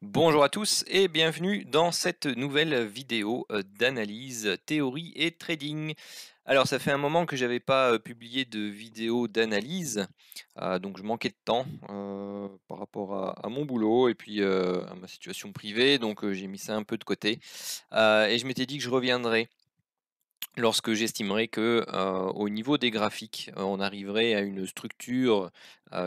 Bonjour à tous et bienvenue dans cette nouvelle vidéo d'analyse, théorie et trading. Alors ça fait un moment que j'avais pas publié de vidéo d'analyse, donc je manquais de temps par rapport à mon boulot et puis à ma situation privée, donc j'ai mis ça un peu de côté. Et je m'étais dit que je reviendrais lorsque j'estimerai que, au niveau des graphiques, on arriverait à une structure,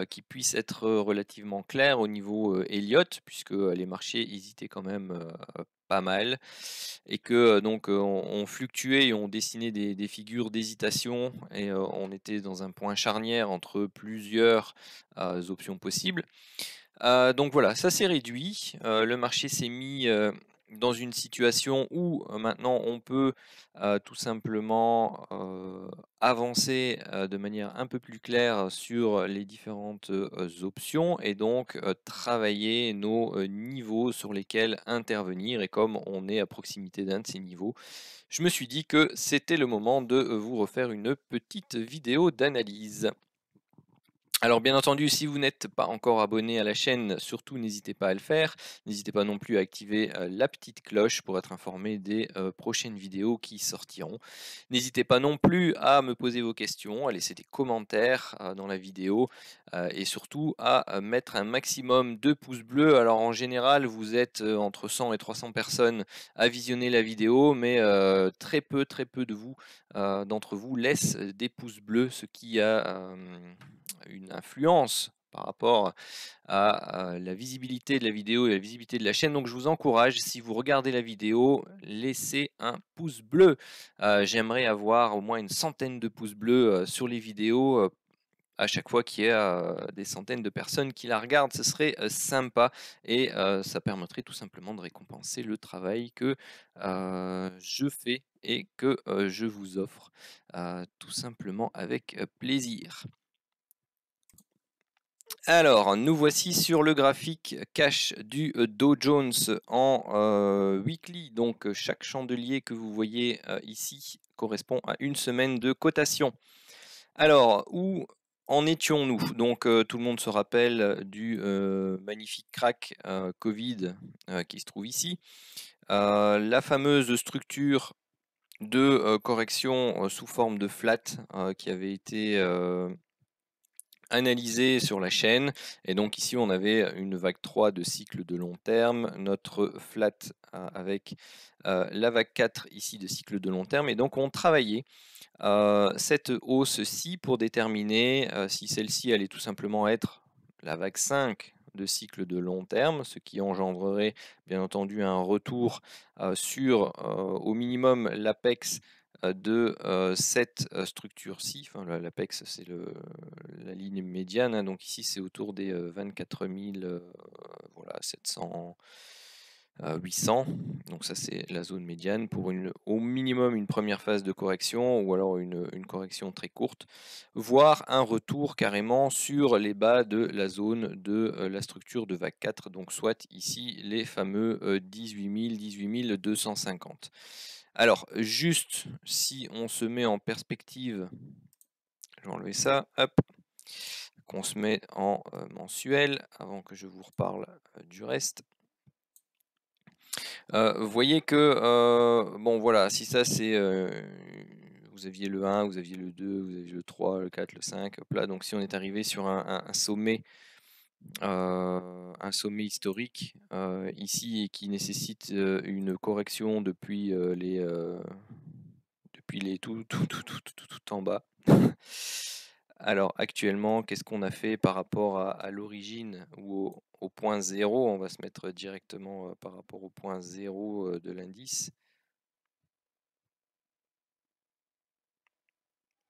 qui puisse être relativement claire au niveau, Elliott, puisque, les marchés hésitaient quand même, pas mal et que, donc, on fluctuait et on dessinait des figures d'hésitation et on était dans un point charnière entre plusieurs, options possibles. Donc voilà, ça s'est réduit, le marché s'est mis, dans une situation où, maintenant on peut, tout simplement, avancer, de manière un peu plus claire sur les différentes, options et donc, travailler nos, niveaux sur lesquels intervenir et comme on est à proximité d'un de ces niveaux, je me suis dit que c'était le moment de, vous refaire une petite vidéo d'analyse. Alors bien entendu, si vous n'êtes pas encore abonné à la chaîne, surtout n'hésitez pas à le faire. N'hésitez pas non plus à activer la petite cloche pour être informé des prochaines vidéos qui sortiront. N'hésitez pas non plus à me poser vos questions, à laisser des commentaires dans la vidéo et surtout à mettre un maximum de pouces bleus. Alors en général, vous êtes entre 100 et 300 personnes à visionner la vidéo, mais très peu de vous, d'entre vous laissent des pouces bleus, ce qui a une influence par rapport à la visibilité de la vidéo et la visibilité de la chaîne. Donc je vous encourage, si vous regardez la vidéo, laissez un pouce bleu. J'aimerais avoir au moins une centaine de pouces bleus sur les vidéos. À chaque fois qu'il y a des centaines de personnes qui la regardent, ce serait sympa et ça permettrait tout simplement de récompenser le travail que je fais et que je vous offre tout simplement avec plaisir. Alors, nous voici sur le graphique cash du Dow Jones en weekly. Donc, chaque chandelier que vous voyez ici correspond à une semaine de cotation. Alors, où en étions-nous? Donc, tout le monde se rappelle du magnifique crack Covid qui se trouve ici. La fameuse structure de correction sous forme de flat qui avait été analysé sur la chaîne. Et donc ici, on avait une vague 3 de cycle de long terme, notre flat avec la vague 4 ici de cycle de long terme. Et donc on travaillait cette hausse-ci pour déterminer si celle-ci allait tout simplement être la vague 5 de cycle de long terme, ce qui engendrerait bien entendu un retour sur au minimum l'apex de cette structure-ci. Enfin, l'apex, c'est la ligne médiane, hein, donc ici c'est autour des 24 000, voilà, 700, 800. Donc ça c'est la zone médiane pour au minimum une première phase de correction ou alors une correction très courte, voire un retour carrément sur les bas de la zone de la structure de vague 4, donc soit ici les fameux 18 000, 18 250. Alors juste si on se met en perspective, je vais enlever ça, hop, qu'on se met en mensuel avant que je vous reparle du reste. Vous voyez que, bon voilà, si ça c'est, vous aviez le 1, vous aviez le 2, vous aviez le 3, le 4, le 5, hop là, donc si on est arrivé sur un sommet, un sommet historique, ici et qui nécessite, une correction depuis les tout en bas. Alors actuellement, qu'est-ce qu'on a fait par rapport à l'origine ou au point 0? On va se mettre directement par rapport au point 0 de l'indice.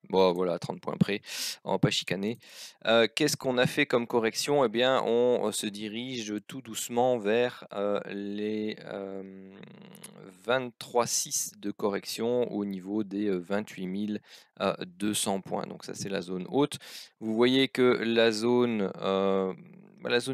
Bon voilà, 30 points près, on va pas chicaner. Qu'est-ce qu'on a fait comme correction? Eh bien, on se dirige tout doucement vers les 23,6 de correction au niveau des 28 200 points. Donc ça, c'est la zone haute. Vous voyez que la zone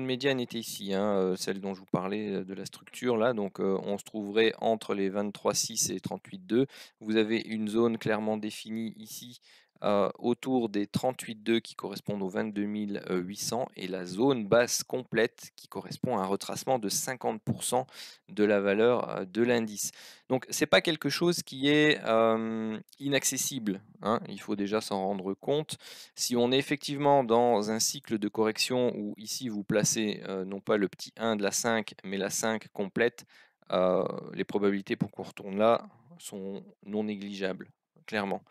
médiane était ici, hein, celle dont je vous parlais de la structure là. Donc on se trouverait entre les 23,6 et les 38,2. Vous avez une zone clairement définie ici autour des 38,2 qui correspondent aux 22 800 et la zone basse complète qui correspond à un retracement de 50% de la valeur de l'indice. Donc c'est pas quelque chose qui est inaccessible, hein, il faut déjà s'en rendre compte. Si on est effectivement dans un cycle de correction où ici vous placez non pas le petit 1 de la 5 mais la 5 complète, les probabilités pour qu'on retourne là sont non négligeables, clairement.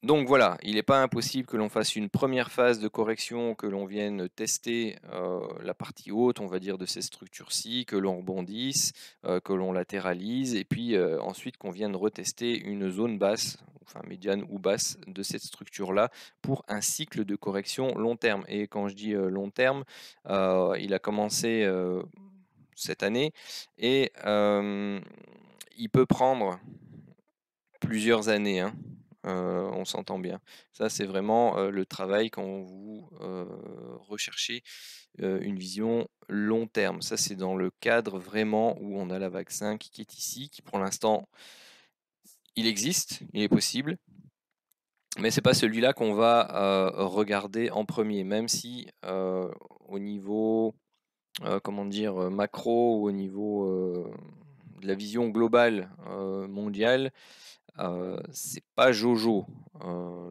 Donc voilà, il n'est pas impossible que l'on fasse une première phase de correction, que l'on vienne tester la partie haute, on va dire, de ces structures-ci, que l'on rebondisse, que l'on latéralise, et puis ensuite qu'on vienne retester une zone basse, enfin médiane ou basse de cette structure-là, pour un cycle de correction long terme. Et quand je dis long terme, il a commencé cette année, et il peut prendre plusieurs années, hein. On s'entend bien. Ça, c'est vraiment le travail quand vous recherchez une vision long terme. Ça, c'est dans le cadre vraiment où on a la vague 5 qui est ici, qui pour l'instant, il existe, il est possible, mais c'est pas celui-là qu'on va regarder en premier, même si au niveau, comment dire, macro ou au niveau de la vision globale mondiale, c'est pas jojo.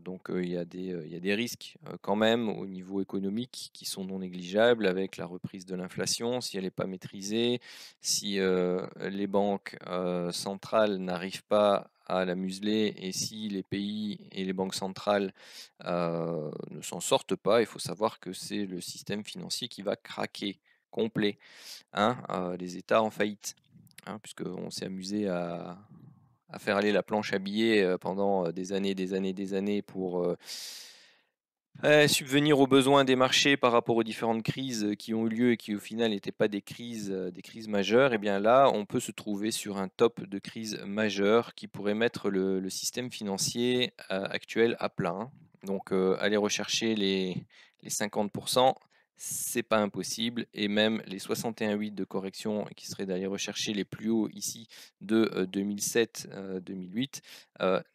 Donc il y a des risques quand même au niveau économique qui sont non négligeables avec la reprise de l'inflation, si elle n'est pas maîtrisée, si les banques centrales n'arrivent pas à la museler et si les pays et les banques centrales ne s'en sortent pas. Il faut savoir que c'est le système financier qui va craquer complet, hein, les États en faillite, hein, puisqu'on s'est amusé à faire aller la planche à billets pendant des années, des années pour subvenir aux besoins des marchés par rapport aux différentes crises qui ont eu lieu et qui au final n'étaient pas des crises majeures. Et bien là, on peut se trouver sur un top de crise majeure qui pourrait mettre le système financier actuel à plat, hein. Donc aller rechercher les 50%, c'est pas impossible, et même les 61,8 de correction qui seraient d'aller rechercher les plus hauts ici de 2007-2008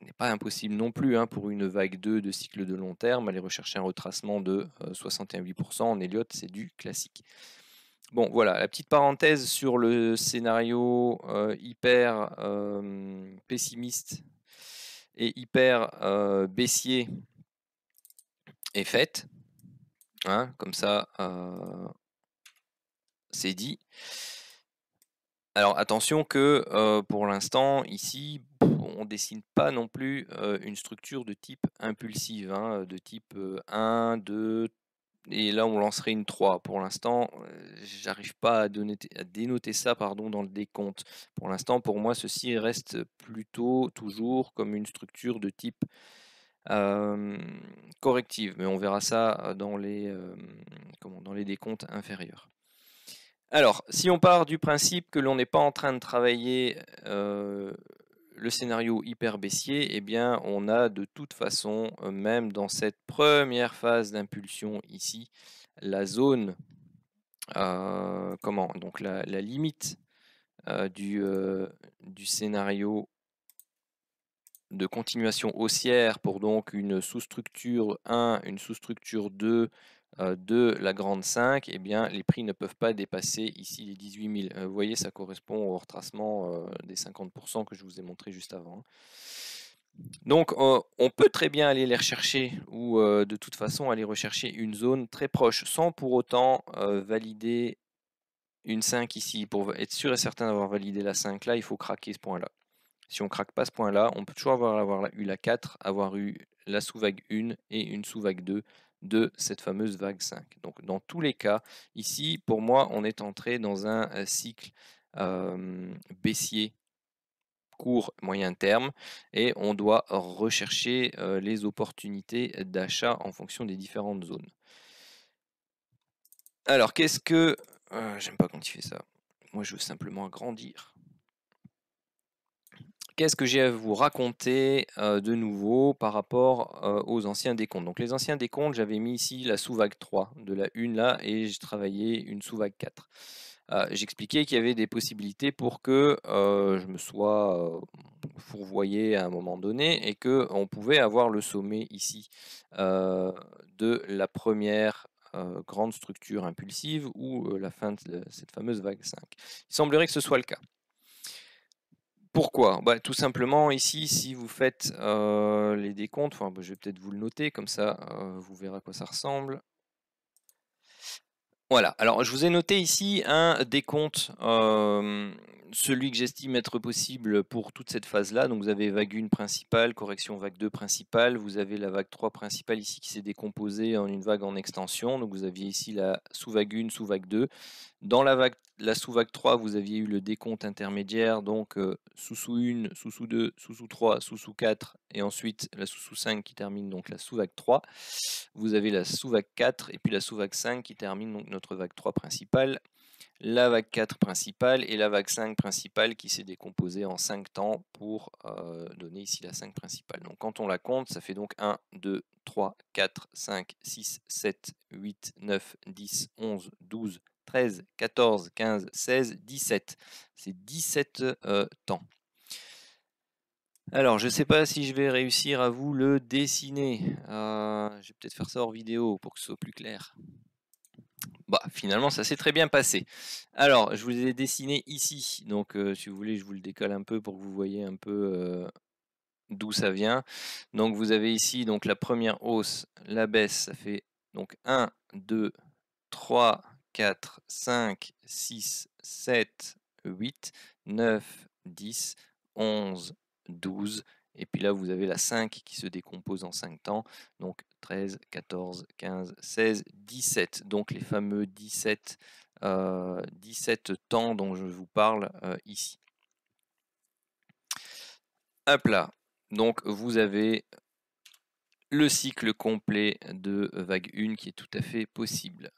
n'est pas impossible non plus, hein, pour une vague 2 de cycle de long terme. Aller rechercher un retracement de 61,8% en Elliott, c'est du classique. Bon, voilà, la petite parenthèse sur le scénario hyper pessimiste et hyper baissier est faite, hein, comme ça c'est dit. Alors attention que pour l'instant ici on dessine pas non plus une structure de type impulsive, hein, de type 1, 2 et là on lancerait une 3. Pour l'instant j'arrive pas à dénoter ça, pardon, dans le décompte. Pour l'instant pour moi ceci reste plutôt toujours comme une structure de type corrective, mais on verra ça dans les décomptes inférieurs. Alors, si on part du principe que l'on n'est pas en train de travailler le scénario hyper baissier, eh bien, on a de toute façon, même dans cette première phase d'impulsion ici, la zone, donc la limite du scénario de continuation haussière pour donc une sous-structure 1, une sous-structure 2 de la grande 5, eh bien, les prix ne peuvent pas dépasser ici les 18 000. Vous voyez, ça correspond au retracement des 50% que je vous ai montré juste avant. Donc, on peut très bien aller les rechercher ou de toute façon aller rechercher une zone très proche sans pour autant valider une 5 ici. Pour être sûr et certain d'avoir validé la 5 là, il faut craquer ce point-là. Si on craque pas ce point-là, on peut toujours avoir eu la 4, avoir eu la sous-vague 1 et une sous-vague 2 de cette fameuse vague 5. Donc dans tous les cas, ici, pour moi, on est entré dans un cycle baissier court, moyen terme, et on doit rechercher les opportunités d'achat en fonction des différentes zones. Alors, qu'est-ce que... j'aime pas quand il fait ça. Moi, je veux simplement agrandir. Qu'est-ce que j'ai à vous raconter de nouveau par rapport aux anciens décomptes? Donc les anciens décomptes, j'avais mis ici la sous-vague 3 de la 1 là et j'ai travaillé une sous-vague 4. j'expliquais qu'il y avait des possibilités pour que je me sois fourvoyé à un moment donné et qu'on pouvait avoir le sommet ici de la première grande structure impulsive ou la fin de cette fameuse vague 5. Il semblerait que ce soit le cas. Pourquoi? Bah, tout simplement ici, si vous faites les décomptes, enfin, je vais peut-être vous le noter, comme ça vous verrez à quoi ça ressemble. Voilà, alors je vous ai noté ici un décompte, celui que j'estime être possible pour toute cette phase-là. Donc vous avez vague 1 principale, correction vague 2 principale, vous avez la vague 3 principale ici qui s'est décomposée en une vague en extension. Donc vous aviez ici la sous-vague 1, sous-vague 2. Dans la sous-vague 3, vous aviez eu le décompte intermédiaire, donc sous-sous 1, sous-sous 2, sous-sous 3, sous-sous 4, et ensuite la sous-sous 5 qui termine donc la sous-vague 3. Vous avez la sous-vague 4 et puis la sous-vague 5 qui termine donc notre vague 3 principale, la vague 4 principale et la vague 5 principale qui s'est décomposée en 5 temps pour donner ici la 5 principale. Donc quand on la compte, ça fait donc 1, 2, 3, 4, 5, 6, 7, 8, 9, 10, 11, 12, 13, 14, 15, 16, 17. C'est 17 temps. Alors, je ne sais pas si je vais réussir à vous le dessiner. Je vais peut-être faire ça hors vidéo pour que ce soit plus clair. Bah, finalement, ça s'est très bien passé. Alors, je vous ai dessiné ici. Donc, si vous voulez, je vous le décolle un peu pour que vous voyez un peu d'où ça vient. Donc, vous avez ici donc la première hausse, la baisse, ça fait donc 1, 2, 3, 4, 5, 6, 7, 8, 9, 10, 11, 12. Et puis là, vous avez la 5 qui se décompose en 5 temps. Donc 13, 14, 15, 16, 17. Donc les fameux 17 temps dont je vous parle ici. Hop là. Donc vous avez le cycle complet de vague 1 qui est tout à fait possible.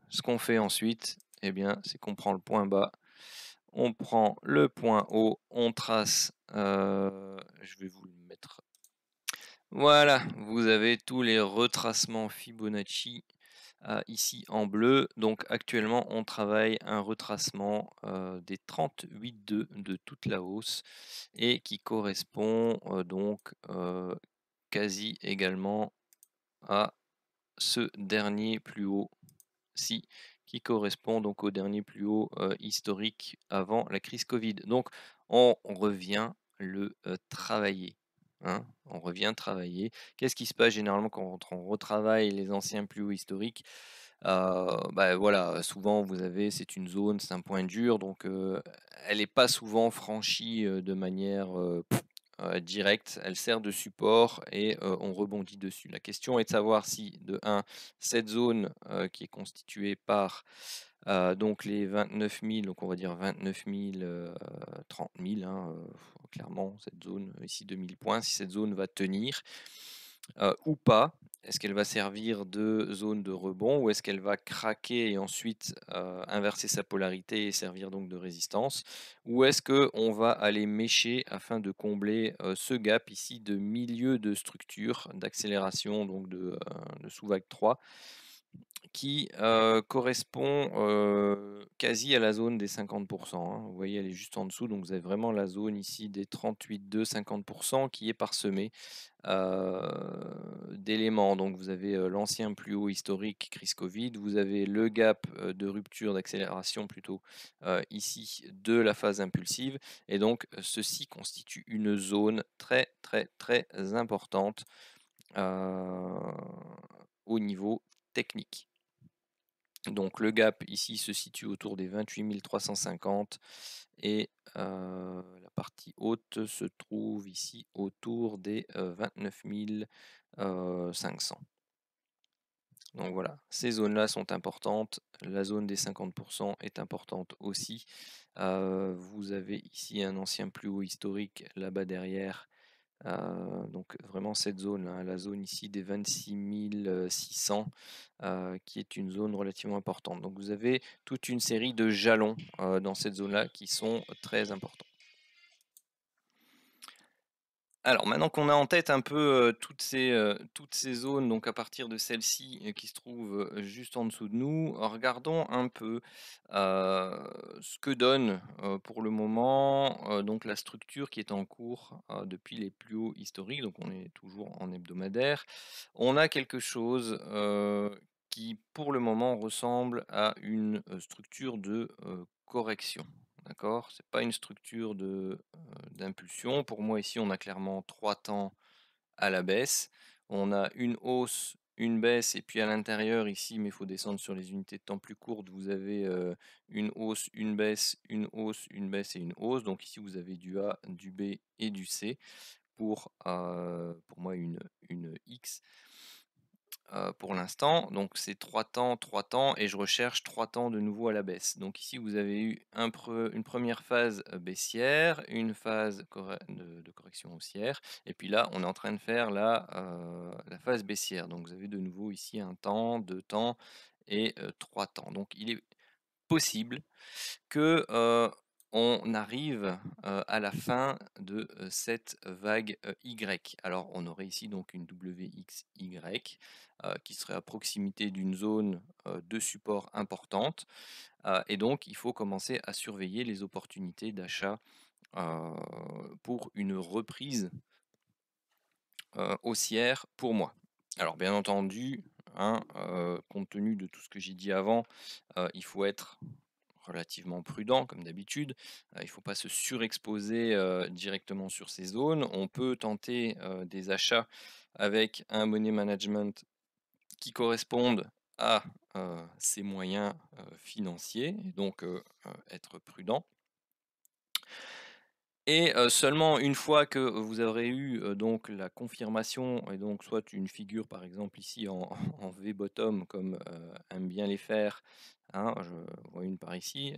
Ce qu'on fait ensuite, eh bien, c'est qu'on prend le point bas, on prend le point haut, on trace, je vais vous le mettre. Voilà, vous avez tous les retracements Fibonacci ici en bleu. Donc actuellement, on travaille un retracement des 38,2 de toute la hausse et qui correspond donc quasi également à ce dernier plus haut ci, qui correspond donc au dernier plus haut historique avant la crise Covid. Donc on revient le travailler. Hein, on revient travailler. Qu'est-ce qui se passe généralement quand on retravaille les anciens plus hauts historiques? Bah, voilà, souvent vous avez, c'est une zone, c'est un point dur, donc elle n'est pas souvent franchie de manière directe, elle sert de support et on rebondit dessus. La question est de savoir si, de 1, cette zone qui est constituée par donc les 29 000, donc on va dire 29 000, 30 000, hein, clairement, cette zone ici 2000 points, si cette zone va tenir ou pas. Est-ce qu'elle va servir de zone de rebond ou est-ce qu'elle va craquer et ensuite inverser sa polarité et servir donc de résistance? Ou est-ce qu'on va aller mécher afin de combler ce gap ici de milieu de structure d'accélération donc de sous-vague 3 qui correspond quasi à la zone des 50%, hein. Vous voyez, elle est juste en dessous, donc vous avez vraiment la zone ici des 38,2, 50% qui est parsemée d'éléments. Donc vous avez l'ancien plus haut historique crise Covid, vous avez le gap de rupture d'accélération plutôt ici de la phase impulsive, et donc ceci constitue une zone très très très importante au niveau technique. Donc le gap ici se situe autour des 28 350 et la partie haute se trouve ici autour des 29 500. Donc voilà, ces zones-là sont importantes. La zone des 50% est importante aussi. Vous avez ici un ancien plus haut historique là-bas derrière. Donc vraiment cette zone, hein, la zone ici des 26 600, qui est une zone relativement importante. Donc vous avez toute une série de jalons dans cette zone-là qui sont très importants. Alors maintenant qu'on a en tête un peu, toutes ces zones, donc à partir de celle-ci, qui se trouve, juste en dessous de nous, regardons un peu, ce que donne, pour le moment, donc la structure qui est en cours, depuis les plus hauts historiques, donc on est toujours en hebdomadaire. On a quelque chose, qui pour le moment ressemble à une, structure de, correction. D'accord? C'est pas une structure d'impulsion. Pour moi, ici, on a clairement 3 temps à la baisse. On a une hausse, une baisse, et puis à l'intérieur, ici, mais il faut descendre sur les unités de temps plus courtes, vous avez une hausse, une baisse, une hausse, une baisse et une hausse. Donc ici, vous avez du A, du B et du C pour moi une X pour l'instant. Donc c'est 3 temps et je recherche 3 temps de nouveau à la baisse. Donc ici vous avez eu une première phase baissière, une phase de correction haussière, et puis là on est en train de faire la phase baissière. Donc vous avez de nouveau ici un temps, 2 temps et 3 temps. Donc il est possible que on arrive à la fin de cette vague Y. Alors on aurait ici donc une WXY qui serait à proximité d'une zone de support importante, et donc il faut commencer à surveiller les opportunités d'achat euh, pour une reprise haussière pour moi. Alors bien entendu, hein, compte tenu de tout ce que j'ai dit avant, il faut être relativement prudent comme d'habitude. Il ne faut pas se surexposer directement sur ces zones. On peut tenter des achats avec un money management qui correspondent à ses moyens financiers, et donc être prudent. Et seulement une fois que vous aurez eu donc la confirmation, et donc soit une figure par exemple ici en, en V-bottom comme aiment bien les faire, hein, je vois une par ici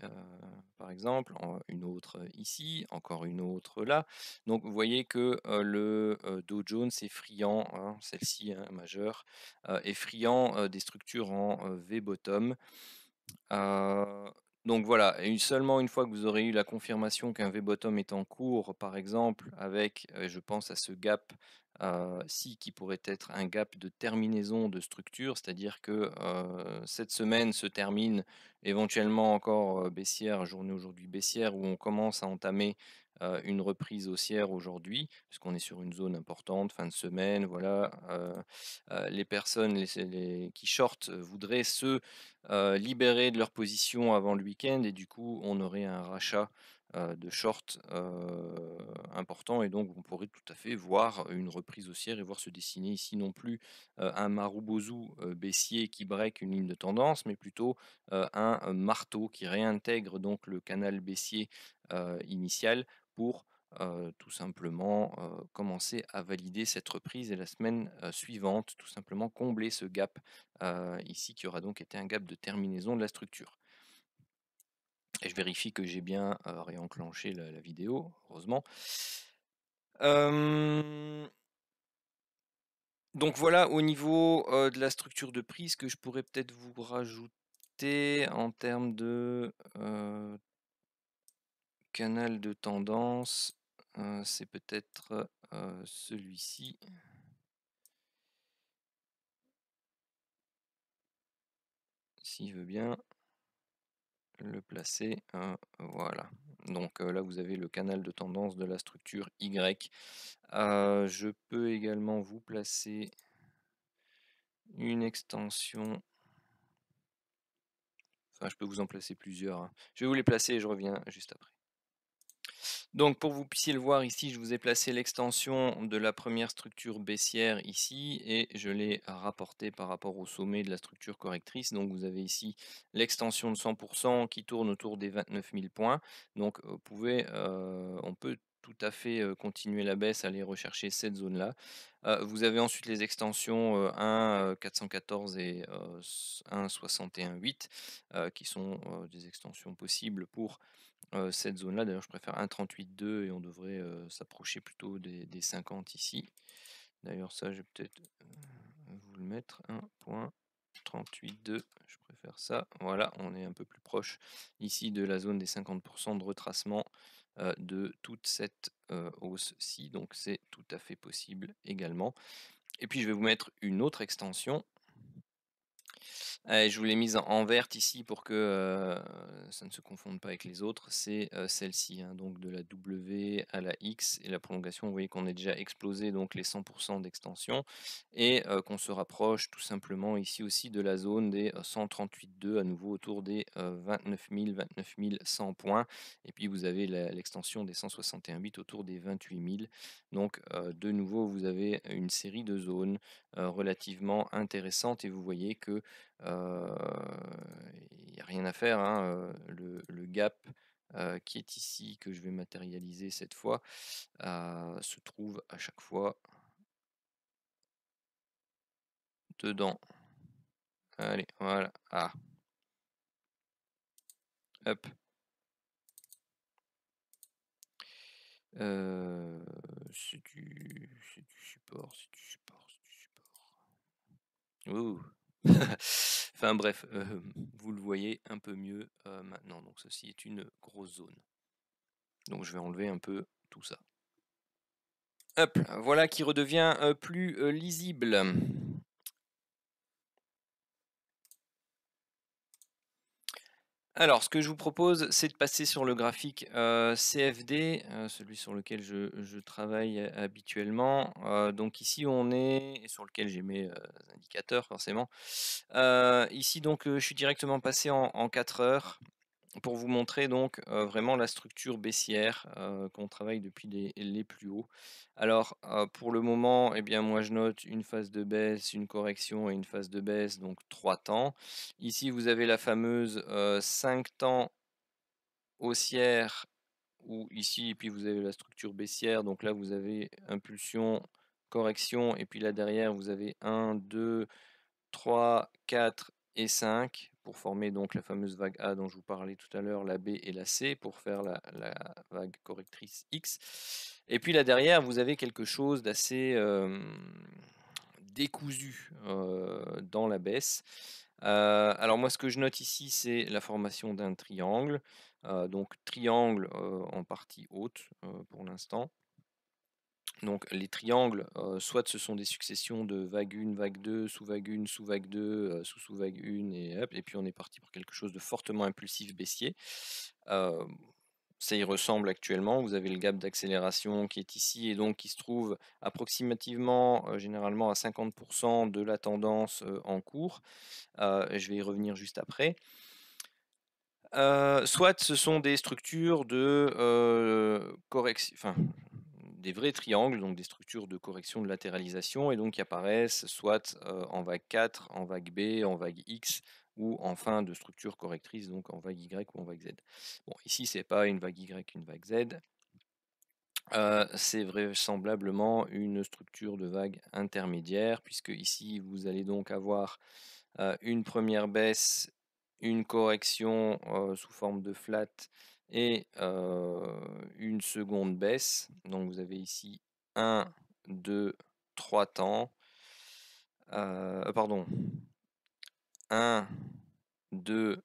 par exemple, une autre ici, encore une autre là. Donc vous voyez que le Dow Jones est friand, hein, celle-ci hein, majeure, est friand des structures en V-bottom. Donc voilà, et seulement une fois que vous aurez eu la confirmation qu'un V-bottom est en cours, par exemple, avec, je pense à ce gap ci qui pourrait être un gap de terminaison de structure, c'est-à-dire que cette semaine se termine éventuellement encore baissière, journée aujourd'hui baissière, où on commence à entamer une reprise haussière aujourd'hui, puisqu'on est sur une zone importante, fin de semaine, voilà. Les personnes qui shortent voudraient se libérés de leur position avant le week-end, et du coup on aurait un rachat de short important, et donc on pourrait tout à fait voir une reprise haussière et voir se dessiner ici non plus un Marubozu baissier qui break une ligne de tendance, mais plutôt un marteau qui réintègre donc le canal baissier initial pour tout simplement commencer à valider cette reprise, et la semaine suivante tout simplement combler ce gap ici qui aura donc été un gap de terminaison de la structure. Et je vérifie que j'ai bien réenclenché la vidéo, heureusement. Donc voilà au niveau de la structure de prix, ce que je pourrais peut-être vous rajouter en termes de canal de tendance, c'est peut-être celui-ci, s'il veut bien le placer. Voilà. Donc là, vous avez le canal de tendance de la structure Y. Je peux également vous placer une extension. Enfin, je peux vous en placer plusieurs, hein. Je vais vous les placer et je reviens juste après. Donc pour que vous puissiez le voir ici, je vous ai placé l'extension de la première structure baissière ici, et je l'ai rapporté par rapport au sommet de la structure correctrice. Donc vous avez ici l'extension de 100% qui tourne autour des 29 000 points. Donc on peut tout à fait continuer la baisse, aller rechercher cette zone-là. Vous avez ensuite les extensions 1,414 et 1,61,8 qui sont des extensions possibles pour cette zone-là. D'ailleurs, je préfère 1,38,2 et on devrait s'approcher plutôt des 50 ici. D'ailleurs, ça, je vais peut-être vous le mettre. 1,38,2, je préfère faire ça. Voilà, on est un peu plus proche ici de la zone des 50% de retracement de toute cette hausse-ci. Donc c'est tout à fait possible également. Et puis je vais vous mettre une autre extension. Je vous l'ai mise en verte ici pour que ça ne se confonde pas avec les autres. C'est celle-ci, hein, donc de la W à la X et la prolongation. Vous voyez qu'on est déjà explosé donc les 100% d'extension et qu'on se rapproche tout simplement ici aussi de la zone des 138,2 à nouveau autour des 29 100 points. Et puis vous avez l'extension des 161,8 autour des 28 000. Donc de nouveau vous avez une série de zones relativement intéressantes et vous voyez que il n'y a rien à faire, hein, le gap qui est ici, que je vais matérialiser cette fois, se trouve à chaque fois dedans. Allez, voilà. Ah, hop. C'est du support, c'est du support, c'est du support. Ouh. Enfin bref, vous le voyez un peu mieux maintenant. Donc ceci est une grosse zone. Donc je vais enlever un peu tout ça. Hop, voilà qui redevient plus lisible. Alors, ce que je vous propose, c'est de passer sur le graphique CFD, celui sur lequel je travaille habituellement. Donc ici, on est, et sur lequel j'ai mes indicateurs forcément. Ici, donc, je suis directement passé en 4 heures pour vous montrer donc vraiment la structure baissière qu'on travaille depuis les plus hauts. Alors pour le moment, eh bien moi je note une phase de baisse, une correction et une phase de baisse, donc 3 temps. Ici vous avez la fameuse 5 temps haussière, ou ici, et puis vous avez la structure baissière, donc là vous avez impulsion, correction, et puis là derrière vous avez 1, 2, 3, 4 et 5 pour former donc la fameuse vague A dont je vous parlais tout à l'heure, la B et la C pour faire la vague correctrice X. Et puis là derrière, vous avez quelque chose d'assez décousu dans la baisse. Alors moi, ce que je note ici, c'est la formation d'un triangle. Donc triangle en partie haute pour l'instant. Donc les triangles, soit ce sont des successions de vague 1, vague 2, sous-vague 1, sous-vague 2, sous-vague 1 et hop, et puis on est parti pour quelque chose de fortement impulsif baissier. Ça y ressemble actuellement. Vous avez le gap d'accélération qui est ici et donc qui se trouve approximativement, généralement à 50% de la tendance en cours. Je vais y revenir juste après. Soit ce sont des structures de correction, enfin des vrais triangles, donc des structures de correction de latéralisation, et donc qui apparaissent soit en vague 4, en vague B, en vague X, ou en fin de structure correctrice, donc en vague Y ou en vague Z. Bon, ici, c'est pas une vague Y, une vague Z. C'est vraisemblablement une structure de vague intermédiaire, puisque ici, vous allez donc avoir une première baisse, une correction sous forme de flat et une seconde baisse. Donc vous avez ici 1, 2, 3 temps. Pardon. 1, 2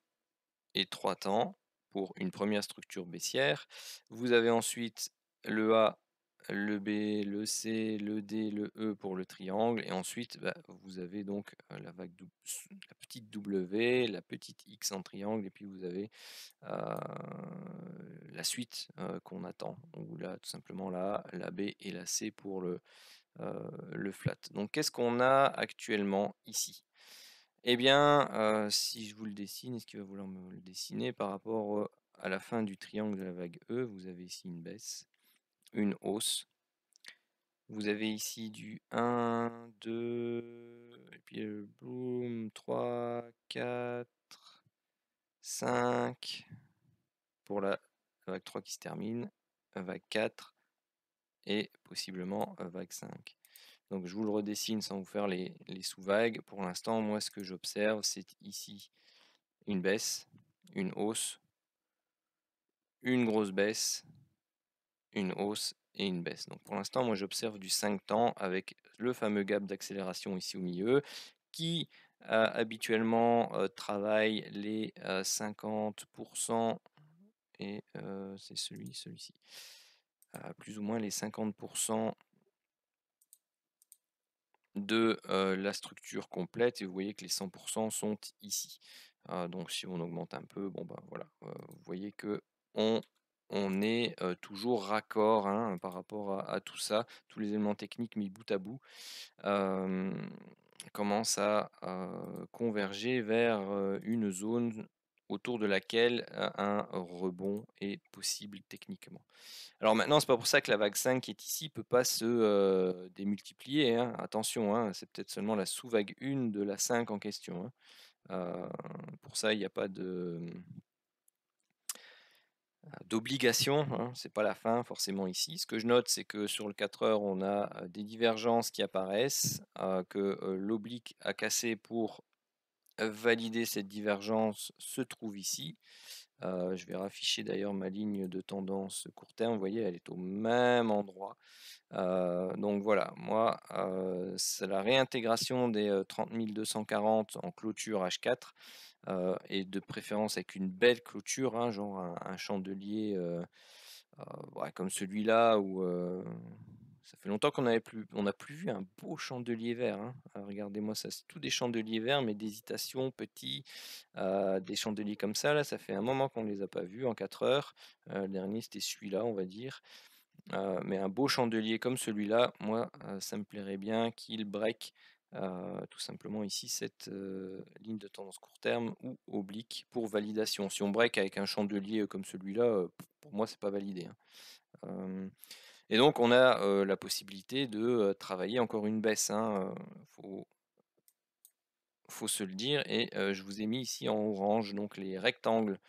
et 3 temps pour une première structure baissière. Vous avez ensuite le A, le B, le C, le D, le E pour le triangle. Et ensuite, vous avez donc la petite W, la petite X en triangle. Et puis vous avez la suite qu'on attend. Ou là, tout simplement la B et la C pour le flat. Donc qu'est-ce qu'on a actuellement ici? Eh bien, si je vous le dessine, est-ce qu'il va vouloir me le dessiner par rapport à la fin du triangle de la vague E? Vous avez ici une baisse, une hausse. Vous avez ici du 1, 2, et puis boum, 3, 4, 5 pour la vague 3 qui se termine, vague 4 et possiblement vague 5. Donc je vous le redessine sans vous faire les sous-vagues. Pour l'instant, moi ce que j'observe, c'est ici une baisse, une hausse, une grosse baisse, une hausse et une baisse. Donc pour l'instant, moi j'observe du 5 temps avec le fameux gap d'accélération ici au milieu qui habituellement travaille les 50% et c'est celui-ci. Plus ou moins les 50% de la structure complète et vous voyez que les 100% sont ici. Donc si on augmente un peu, bon ben voilà, vous voyez que on est toujours raccord hein, par rapport à tout ça, tous les éléments techniques mis bout à bout commencent à converger vers une zone autour de laquelle un rebond est possible techniquement. Alors maintenant, c'est pas pour ça que la vague 5 qui est ici peut pas se démultiplier, hein. Attention, hein, c'est peut-être seulement la sous-vague 1 de la 5 en question, hein. Pour ça, il n'y a pas d'obligation, hein, c'est pas la fin forcément ici. Ce que je note, c'est que sur le 4 heures, on a des divergences qui apparaissent, que l'oblique a cassé pour valider cette divergence se trouve ici. Je vais rafficher d'ailleurs ma ligne de tendance court terme. Vous voyez, elle est au même endroit. Donc voilà, moi, c'est la réintégration des 30 240 en clôture H4 et de préférence avec une belle clôture, hein, genre un chandelier ouais, comme celui-là où ça fait longtemps on n'a plus vu un beau chandelier vert, hein. Regardez-moi ça, c'est tout des chandeliers verts, mais d'hésitation, petits, des chandeliers comme ça, là, ça fait un moment qu'on ne les a pas vus en 4 heures. Le dernier, c'était celui-là, on va dire. Mais un beau chandelier comme celui-là, moi, ça me plairait bien qu'il break tout simplement ici cette ligne de tendance court terme ou oblique pour validation. Si on break avec un chandelier comme celui-là, pour moi, c'est pas validé, hein. Et donc, on a la possibilité de travailler encore une baisse, hein, faut se le dire. Et je vous ai mis ici en orange donc les rectangles.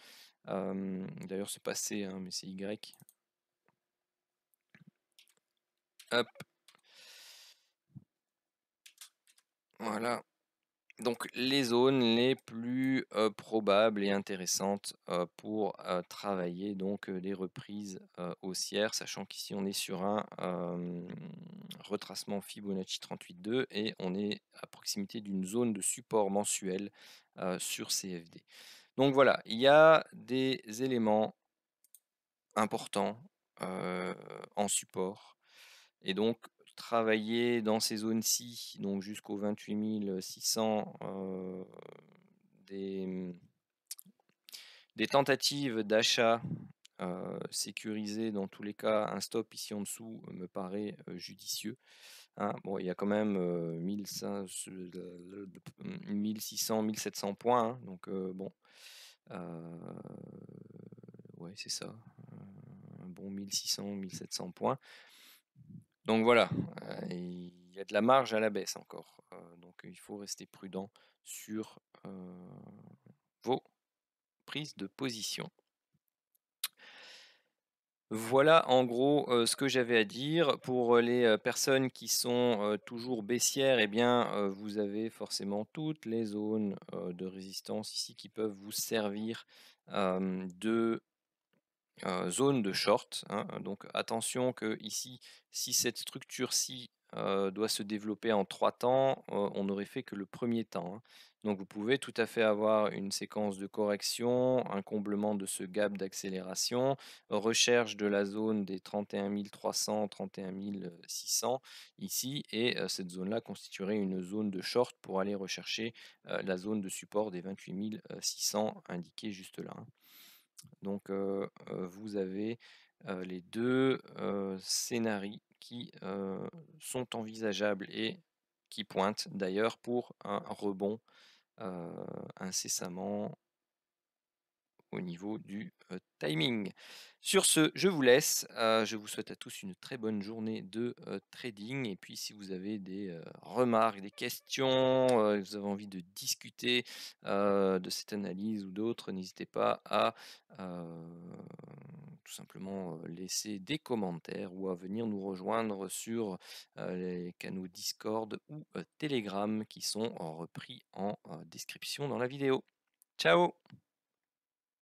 D'ailleurs, c'est pas C, hein, mais c'est Y. Hop, voilà. Donc les zones les plus probables et intéressantes pour travailler donc les reprises haussières, sachant qu'ici on est sur un retracement Fibonacci 38.2 et on est à proximité d'une zone de support mensuel sur CFD. Donc voilà, il y a des éléments importants en support et donc travailler dans ces zones-ci, donc jusqu'au 28 600, des, des tentatives d'achat sécurisées, dans tous les cas, un stop ici en dessous me paraît judicieux, hein. Bon, il y a quand même 1600, 1700 points, hein, donc bon, ouais, c'est ça, un bon 1600, 1700 points. Donc voilà, il y a de la marge à la baisse encore. Donc il faut rester prudent sur vos prises de position. Voilà en gros ce que j'avais à dire. Pour les personnes qui sont toujours baissières, eh bien vous avez forcément toutes les zones de résistance ici qui peuvent vous servir de zone de short, hein. Donc attention que ici, si cette structure-ci doit se développer en 3 temps, on n'aurait fait que le premier temps, hein. Donc vous pouvez tout à fait avoir une séquence de correction, un comblement de ce gap d'accélération, recherche de la zone des 31 300, 31 600 ici, et cette zone-là constituerait une zone de short pour aller rechercher la zone de support des 28 600 indiquée juste là, hein. Donc vous avez les deux scénarios qui sont envisageables et qui pointent d'ailleurs pour un rebond incessamment au niveau du timing. Sur ce, je vous laisse. Je vous souhaite à tous une très bonne journée de trading. Et puis, si vous avez des remarques, des questions, vous avez envie de discuter de cette analyse ou d'autres, n'hésitez pas à tout simplement laisser des commentaires ou à venir nous rejoindre sur les canaux Discord ou Telegram qui sont repris en description dans la vidéo. Ciao!